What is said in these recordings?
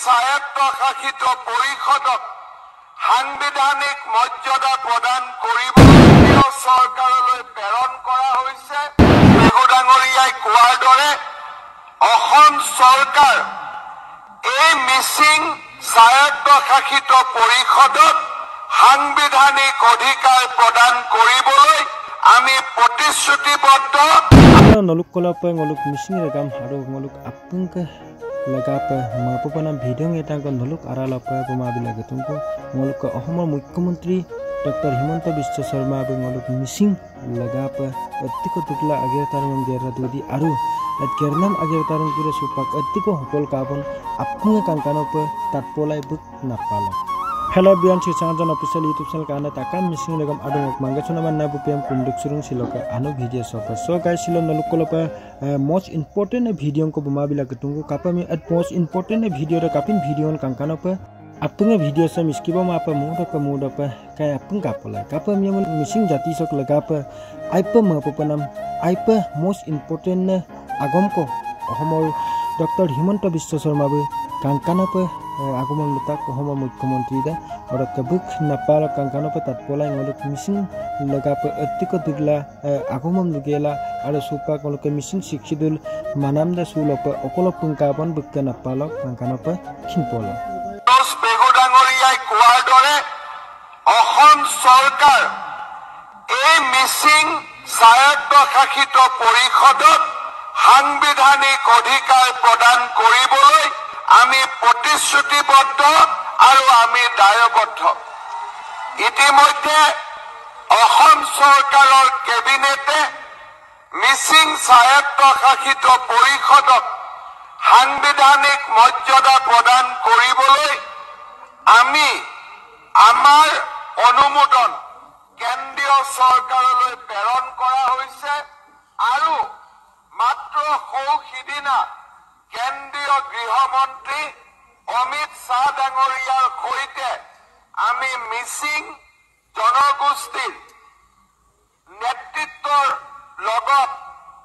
স্বায়ত্তশাসিত পৰিষদক সাংবিধানিক মৰ্যাদা প্ৰদান কৰিবলৈ চৰকাৰলৈ প্ৰেৰণ কৰা হৈছে। পেগু ডাঙৰীয়াই কোৱাৰ দৰে অসম চৰকাৰ এই মিচিং স্বায়ত্তশাসিত পৰিষদক সাংবিধানিক অধিকাৰ প্ৰদান কৰিবলৈ আমি প্ৰতিশ্ৰুতিবদ্ধ। নলুক কলাপ নলুক মিচিং ৰেগাম আৰু নলুক আপুংক लगाप मापना भिडियो एटांग नलुक आरालप बुमाबिलागे तुमको नलुक अहोमर मुख्यमंत्री डॉक्टर हिमंत बिश्व शर्मा बे नलुक मिसिंग लगाप अत्तिको तुकला अगेरतारंग गेरा दुदी आरु केरनाम अगेरतारंग पुरे सुपाक अत्तिको हकल काबन आपुंगे कांकानप ताटपोलाय बुक नापाला हेलो बियान चिसांजन ऑफिशियल यूट्यूब चैनल काना ताकाम मिसिंग लगम आदंग मांगेसना मानना बुपेम कुंडुक सुरुंग सिलोके आनो वीडियो सो गाइस सिलो नलुक कोलप मोस्ट इंपोर्टेंट वीडियो को बुमा बिला गतुंगो कापा में मोस्ट इंपोर्टेंट वीडियो रे कापिन वीडियो कांकानप आपुंगे वीडियो से मिस्किबो माप मुडप काय आपुंग कापला कापा में मिसिंग जाति सक लगाप आइप मापपनाम आइप मोस्ट इंपोर्टेंट आगम को अहोमर डॉक्टर हिमंत बिश्व शर्मा बे कांकानप आगमन लता अहोमर मुख्यमंत्री दा और कबुक नापाल कांकानप ताटपोलाय नलुक मिसिंग लगाप अत्तिको दुगला आगमन लुगेला और सुपा कलके मिसिंग शिक्षिदुल मानामदा सुलप अकल पुंकाबन बुक नापाल कांकानप खिनपल पेगु डाङरियाय कोৱাৰ দৰে অসম চৰকাৰ এই মিচিং স্বায়ত্তশাসিত পৰিষদক সাংবিধানিক অধিকাৰ প্ৰদান কৰিবলৈ আমি প্ৰতিশ্ৰুতিবদ্ধ আৰু আমি দায়বদ্ধ। ইতিমধ্যে অসম চৰকাৰৰ কেবিনেটে মিচিং স্বায়ত্তশাসিত পৰিষদক সাংবিধানিক মৰ্যাদা প্ৰদান কৰিবলৈ আমি আমাৰ অনুমোদন কেন্দ্ৰীয় চৰকাৰলৈ প্ৰেৰণ কৰা হৈছে আৰু মাত্ৰ সৌসিদিনা কেন্দ্ৰীয় গৃহমন্ত্ৰী অমিত শাহ ডাঙৰীয়াৰ সৈতে আমি মিচিং জনগোষ্ঠীৰ নেতৃত্বৰ লগত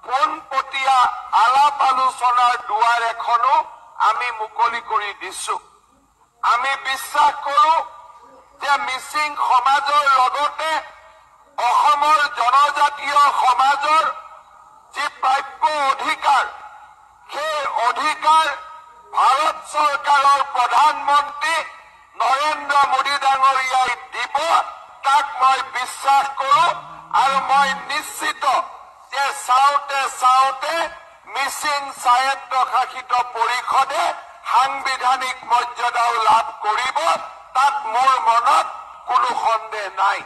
পোনপটীয়া আলাপ আলোচনাৰ দুৱাৰ এখনো আমি মুকলি কৰি দিছো। আমি বিশ্বাস কৰো যে মিচিং সমাজৰ লগতে অসমৰ জনজাতীয় সমাজৰ যি প্ৰাপ্য অধিকাৰ সেই অধিকাৰ ভাৰত চৰকাৰৰ প্ৰধানমন্ত্ৰী নৰেন্দ্ৰ মোদী ডাঙৰীয়াই দিব তাক মই বিশ্বাস কৰো আৰু মই নিশ্চিত যে চাওঁতে মিচিং স্বায়ত্তশাসিত পৰিষদে সাংবিধানিক মৰ্যাদাও লাভ কৰিব তাত মোৰ মনত কোনো সন্দেহ নাই।